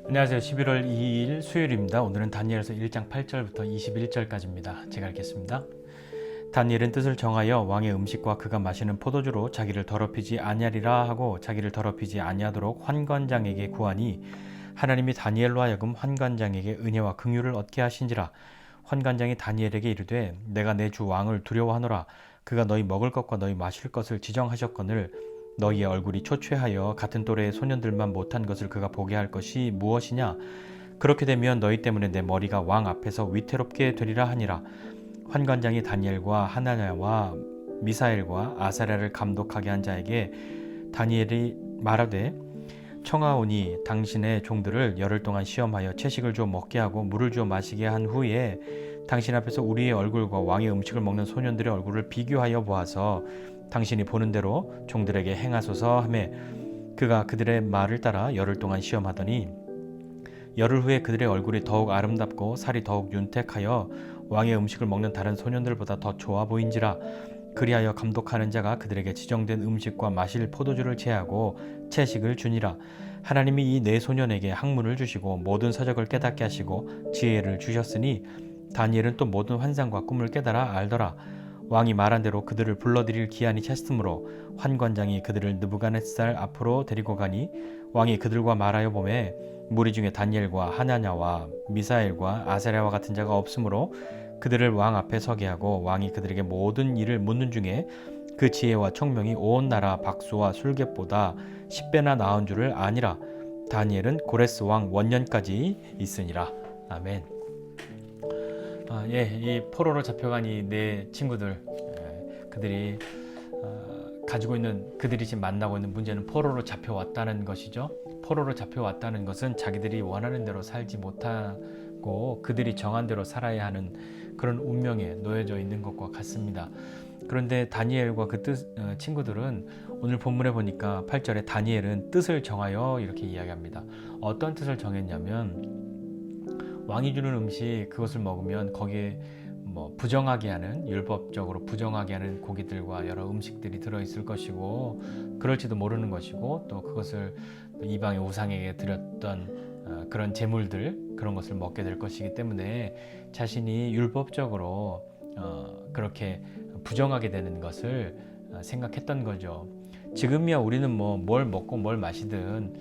안녕하세요. 11월 2일 수요일입니다. 오늘은 다니엘서 1장 8절부터 21절까지입니다. 제가 읽겠습니다. 다니엘은 뜻을 정하여 왕의 음식과 그가 마시는 포도주로 자기를 더럽히지 아니하리라 하고 자기를 더럽히지 아니하도록 환관장에게 구하니 하나님이 다니엘로 하여금 환관장에게 은혜와 긍휼을 얻게 하신지라. 환관장이 다니엘에게 이르되 내가 내 주 왕을 두려워하노라. 그가 너희 먹을 것과 너희 마실 것을 지정하셨거늘 너희의 얼굴이 초췌하여 같은 또래의 소년들만 못한 것을 그가 보게 할 것이 무엇이냐. 그렇게 되면 너희 때문에 내 머리가 왕 앞에서 위태롭게 되리라 하니라. 환관장이 다니엘과 하나냐와 미사엘과 아사랴를 감독하게 한 자에게 다니엘이 말하되 청하오니 당신의 종들을 열흘 동안 시험하여 채식을 주어 먹게 하고 물을 주어 마시게 한 후에 당신 앞에서 우리의 얼굴과 왕의 음식을 먹는 소년들의 얼굴을 비교하여 보아서 당신이 보는 대로 종들에게 행하소서 하매 그가 그들의 말을 따라 열흘 동안 시험하더니 열흘 후에 그들의 얼굴이 더욱 아름답고 살이 더욱 윤택하여 왕의 음식을 먹는 다른 소년들보다 더 좋아 보인지라. 그리하여 감독하는 자가 그들에게 지정된 음식과 마실 포도주를 제하고 채식을 주니라. 하나님이 이 네 소년에게 학문을 주시고 모든 서적을 깨닫게 하시고 지혜를 주셨으니 다니엘은 또 모든 환상과 꿈을 깨달아 알더라. 왕이 말한 대로 그들을 불러들일 기한이 찼으므로 환관장이 그들을 느부갓네살 앞으로 데리고 가니 왕이 그들과 말하여 보매 무리 중에 다니엘과 하나냐와 미사엘과 아사랴와 같은 자가 없으므로 그들을 왕 앞에 서게 하고 왕이 그들에게 모든 일을 묻는 중에 그 지혜와 총명이 온 나라 박수와 술객보다 10배나 나은 줄을 아니라. 다니엘은 고레스 왕 원년까지 있으니라. 아멘. 이 포로로 잡혀간 이 네 친구들, 그들이 가지고 있는, 그들이 지금 만나고 있는 문제는 포로로 잡혀왔다는 것이죠. 포로로 잡혀왔다는 것은 자기들이 원하는 대로 살지 못하고 그들이 정한 대로 살아야 하는 그런 운명에 놓여져 있는 것과 같습니다. 그런데 다니엘과 그 친구들은 오늘 본문에 보니까 8절에 다니엘은 뜻을 정하여 이렇게 이야기합니다. 어떤 뜻을 정했냐면 왕이 주는 음식, 그것을 먹으면 거기에 부정하게 하는, 율법적으로 부정하게 하는 고기들과 여러 음식들이 들어있을 것이고 그럴지도 모르는 것이고 또 그것을 이방의 우상에게 드렸던 그런 제물들, 그런 것을 먹게 될 것이기 때문에 자신이 율법적으로 그렇게 부정하게 되는 것을 생각했던 거죠. 지금이야 우리는 뭘 먹고 뭘 마시든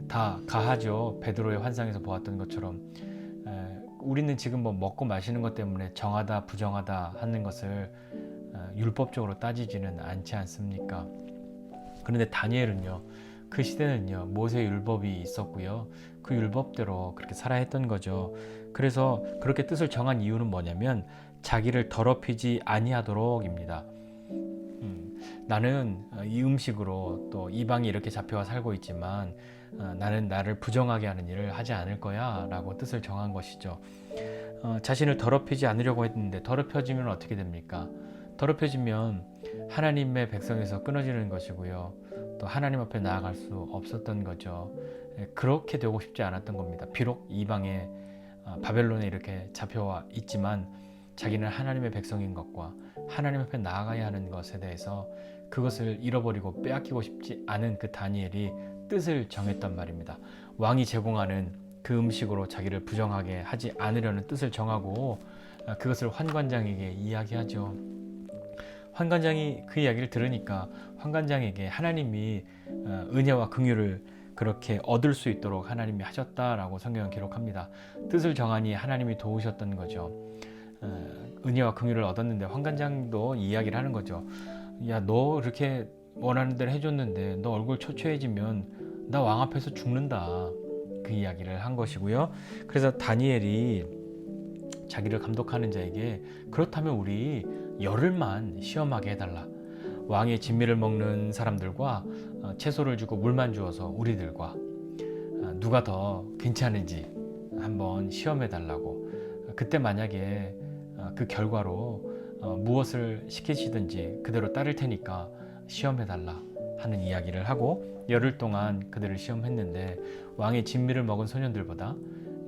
다 가하죠. 베드로의 환상에서 보았던 것처럼 우리는 지금 먹고 마시는 것 때문에 정하다 부정하다 하는 것을 율법적으로 따지지는 않지 않습니까? 그런데 다니엘은요, 그 시대는요 모세 율법이 있었고요, 그 율법대로 그렇게 살아야 했던 거죠. 그래서 그렇게 뜻을 정한 이유는 뭐냐면 자기를 더럽히지 아니하도록입니다. 나는 이 음식으로 또 이방이 이렇게 잡혀와 살고 있지만 나는 나를 부정하게 하는 일을 하지 않을 거야 라고 뜻을 정한 것이죠. 자신을 더럽히지 않으려고 했는데 더럽혀지면 어떻게 됩니까? 더럽혀지면 하나님의 백성에서 끊어지는 것이고요, 또 하나님 앞에 나아갈 수 없었던 거죠. 그렇게 되고 싶지 않았던 겁니다. 비록 이방에 바벨론에 이렇게 잡혀와 있지만 자기는 하나님의 백성인 것과 하나님 앞에 나아가야 하는 것에 대해서 그것을 잃어버리고 빼앗기고 싶지 않은 그 다니엘이 뜻을 정했단 말입니다. 왕이 제공하는 그 음식으로 자기를 부정하게 하지 않으려는 뜻을 정하고 그것을 환관장에게 이야기하죠. 환관장이 그 이야기를 들으니까 환관장에게 하나님이 은혜와 긍휼을 그렇게 얻을 수 있도록 하나님이 하셨다라고 성경은 기록합니다. 뜻을 정하니 하나님이 도우셨던 거죠. 은혜와 긍휼을 얻었는데 환관장도 이야기를 하는 거죠. 야, 너 그렇게 원하는 대로 해줬는데 너 얼굴 초췌해지면 나 왕 앞에서 죽는다, 그 이야기를 한 것이고요. 그래서 다니엘이 자기를 감독하는 자에게 그렇다면 우리 열흘만 시험하게 해달라. 왕의 진미를 먹는 사람들과 채소를 주고 물만 주어서 우리들과 누가 더 괜찮은지 한번 시험해달라고. 그때 만약에 그 결과로 무엇을 시키시든지 그대로 따를 테니까 시험해달라 하는 이야기를 하고 열흘 동안 그들을 시험했는데 왕의 진미를 먹은 소년들보다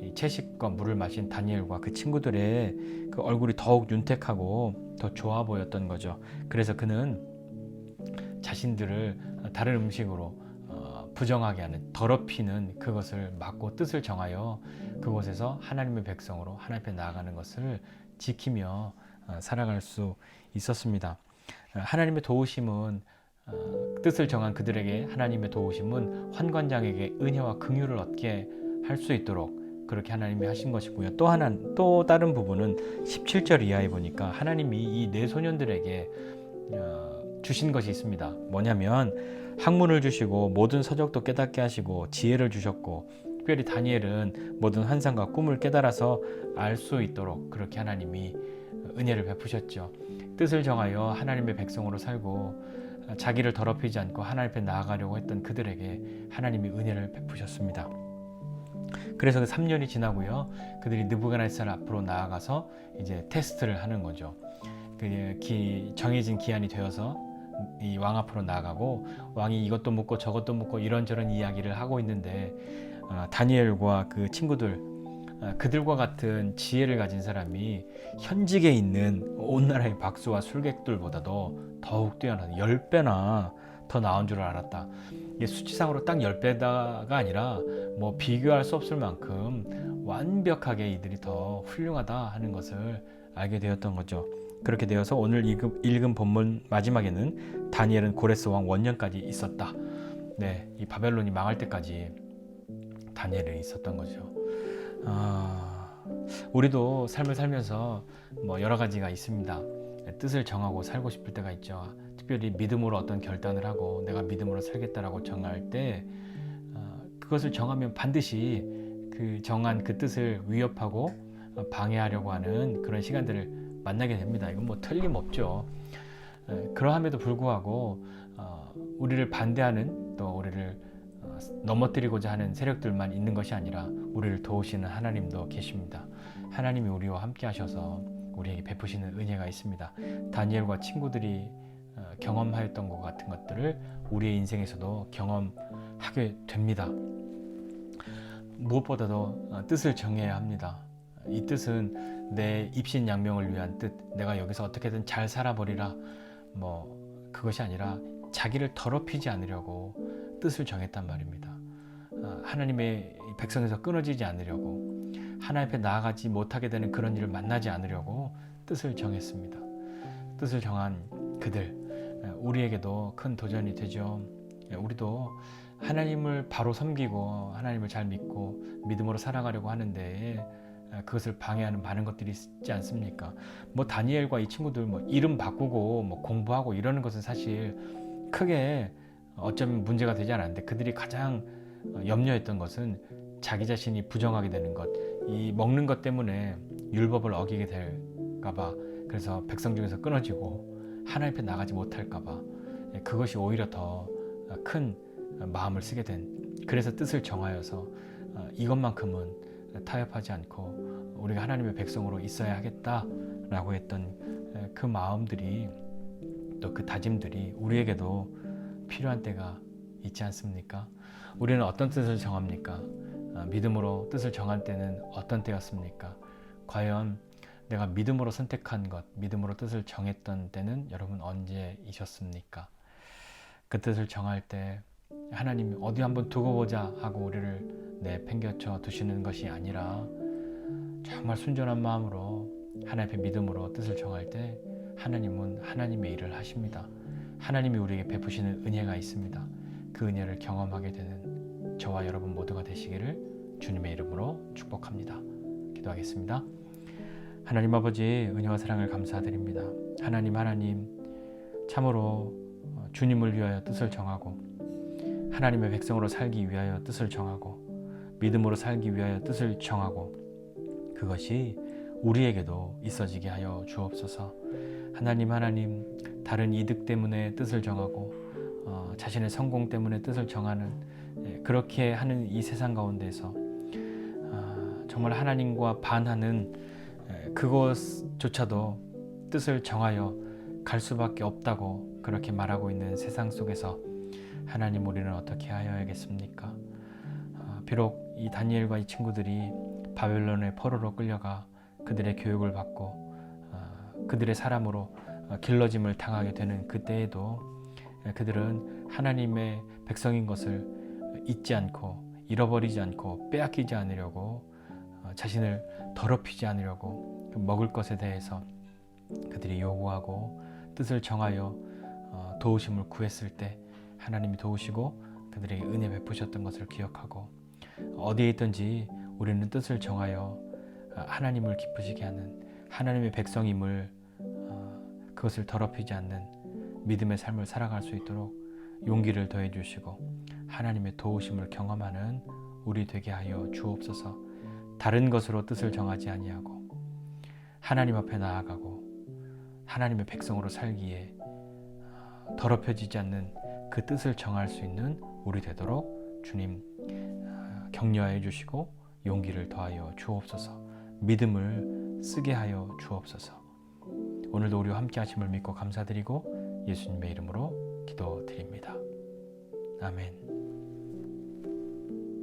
이 채식과 물을 마신 다니엘과 그 친구들의 그 얼굴이 더욱 윤택하고 더 좋아 보였던 거죠. 그래서 그는 자신들을 다른 음식으로 부정하게 하는, 더럽히는 그것을 막고 뜻을 정하여 그곳에서 하나님의 백성으로 하나님 앞에 나아가는 것을 지키며 살아갈 수 있었습니다. 하나님의 도우심은 뜻을 정한 그들에게 하나님의 도우심은 환관장에게 은혜와 긍휼을 얻게 할 수 있도록 그렇게 하나님이 하신 것이고요. 또 다른 부분은 17절 이하에 보니까 하나님이 이 네 소년들에게 주신 것이 있습니다. 뭐냐면 학문을 주시고 모든 서적도 깨닫게 하시고 지혜를 주셨고, 특별히 다니엘은 모든 환상과 꿈을 깨달아서 알 수 있도록 그렇게 하나님이 은혜를 베푸셨죠. 뜻을 정하여 하나님의 백성으로 살고 자기를 더럽히지 않고 하나님 앞에 나아가려고 했던 그들에게 하나님이 은혜를 베푸셨습니다. 그래서 그 3년이 지나고요, 그들이 느부갓네살 앞으로 나아가서 이제 테스트를 하는 거죠. 정해진 기한이 되어서 이 왕 앞으로 나아가고, 왕이 이것도 묻고 저것도 묻고 이런저런 이야기를 하고 있는데 다니엘과 그 친구들, 그들과 같은 지혜를 가진 사람이 현직에 있는 온 나라의 박수와 술객들보다도 더욱 뛰어난 10배나 더 나온 줄 알았다. 이게 수치상으로 딱 10배가 아니라 뭐 비교할 수 없을 만큼 완벽하게 이들이 더 훌륭하다 하는 것을 알게 되었던 거죠. 그렇게 되어서 오늘 읽은 본문 마지막에는 다니엘은 고레스 왕 원년까지 있었다. 네, 이 바벨론이 망할 때까지 다니엘은 있었던 거죠. 우리도 삶을 살면서 뭐 여러 가지가 있습니다. 뜻을 정하고 살고 싶을 때가 있죠. 특별히 믿음으로 어떤 결단을 하고 내가 믿음으로 살겠다라고 정할 때 그것을 정하면 반드시 그 정한 그 뜻을 위협하고 방해하려고 하는 그런 시간들을 만나게 됩니다. 이건 뭐 틀림없죠. 그러함에도 불구하고 우리를 반대하는, 또 우리를 넘어뜨리고자 하는 세력들만 있는 것이 아니라 우리를 도우시는 하나님도 계십니다. 하나님이 우리와 함께 하셔서 우리에게 베푸시는 은혜가 있습니다. 다니엘과 친구들이 경험하였던 것 같은 것들을 우리의 인생에서도 경험하게 됩니다. 무엇보다도 뜻을 정해야 합니다. 이 뜻은 내 입신양명을 위한 뜻, 내가 여기서 어떻게든 잘 살아버리라, 뭐 그것이 아니라 자기를 더럽히지 않으려고 뜻을 정했단 말입니다. 하나님의 백성에서 끊어지지 않으려고, 하나님 앞에 나아가지 못하게 되는 그런 일을 만나지 않으려고 뜻을 정했습니다. 뜻을 정한 그들, 우리에게도 큰 도전이 되죠. 우리도 하나님을 바로 섬기고 하나님을 잘 믿고 믿음으로 살아가려고 하는데 그것을 방해하는 많은 것들이 있지 않습니까? 뭐 다니엘과 이 친구들 뭐 이름 바꾸고 뭐 공부하고 이러는 것은 사실 크게 어쩌면 문제가 되지 않았는데, 그들이 가장 염려했던 것은 자기 자신이 부정하게 되는 것, 이 먹는 것 때문에 율법을 어기게 될까봐, 그래서 백성 중에서 끊어지고 하나님 앞에 나가지 못할까봐, 그것이 오히려 더 큰 마음을 쓰게 된, 그래서 뜻을 정하여서 이것만큼은 타협하지 않고 우리가 하나님의 백성으로 있어야 하겠다라고 했던 그 마음들이, 또 그 다짐들이 우리에게도 필요한 때가 있지 않습니까? 우리는 어떤 뜻을 정합니까? 믿음으로 뜻을 정할 때는 어떤 때였습니까? 과연 내가 믿음으로 선택한 것, 믿음으로 뜻을 정했던 때는 여러분 언제이셨습니까? 그 뜻을 정할 때 하나님이 어디 한번 두고 보자 하고 우리를 내팽겨쳐 두시는 것이 아니라 정말 순전한 마음으로 하나님 앞에 믿음으로 뜻을 정할 때 하나님은 하나님의 일을 하십니다. 하나님이 우리에게 베푸시는 은혜가 있습니다. 그 은혜를 경험하게 되는 저와 여러분 모두가 되시기를 주님의 이름으로 축복합니다. 기도하겠습니다. 하나님 아버지, 은혜와 사랑을 감사드립니다. 하나님 참으로 주님을 위하여 뜻을 정하고 하나님의 백성으로 살기 위하여 뜻을 정하고 믿음으로 살기 위하여 뜻을 정하고, 그것이 우리에게도 있어지게 하여 주옵소서. 하나님 다른 이득 때문에 뜻을 정하고 자신의 성공 때문에 뜻을 정하는, 그렇게 하는 이 세상 가운데서 정말 하나님과 반하는 그것조차도 뜻을 정하여 갈 수밖에 없다고 그렇게 말하고 있는 세상 속에서 하나님, 우리는 어떻게 하여야겠습니까? 비록 이 다니엘과 이 친구들이 바벨론의 포로로 끌려가 그들의 교육을 받고 그들의 사람으로 길러짐을 당하게 되는 그때에도 그들은 하나님의 백성인 것을 잊지 않고 잃어버리지 않고 빼앗기지 않으려고 자신을 더럽히지 않으려고 그 먹을 것에 대해서 그들이 요구하고 뜻을 정하여 도우심을 구했을 때 하나님이 도우시고 그들에게 은혜 베푸셨던 것을 기억하고 어디에 있든지 우리는 뜻을 정하여 하나님을 기쁘시게 하는 하나님의 백성임을 그것을 더럽히지 않는 믿음의 삶을 살아갈 수 있도록 용기를 더해 주시고 하나님의 도우심을 경험하는 우리 되게 하여 주옵소서. 다른 것으로 뜻을 정하지 아니하고 하나님 앞에 나아가고 하나님의 백성으로 살기에 더럽혀지지 않는 그 뜻을 정할 수 있는 우리 되도록 주님 격려해 주시고 용기를 더하여 주옵소서. 믿음을 쓰게 하여 주옵소서. 오늘도 우리와 함께 하심을 믿고 감사드리고 예수님의 이름으로 기도드립니다. 아멘.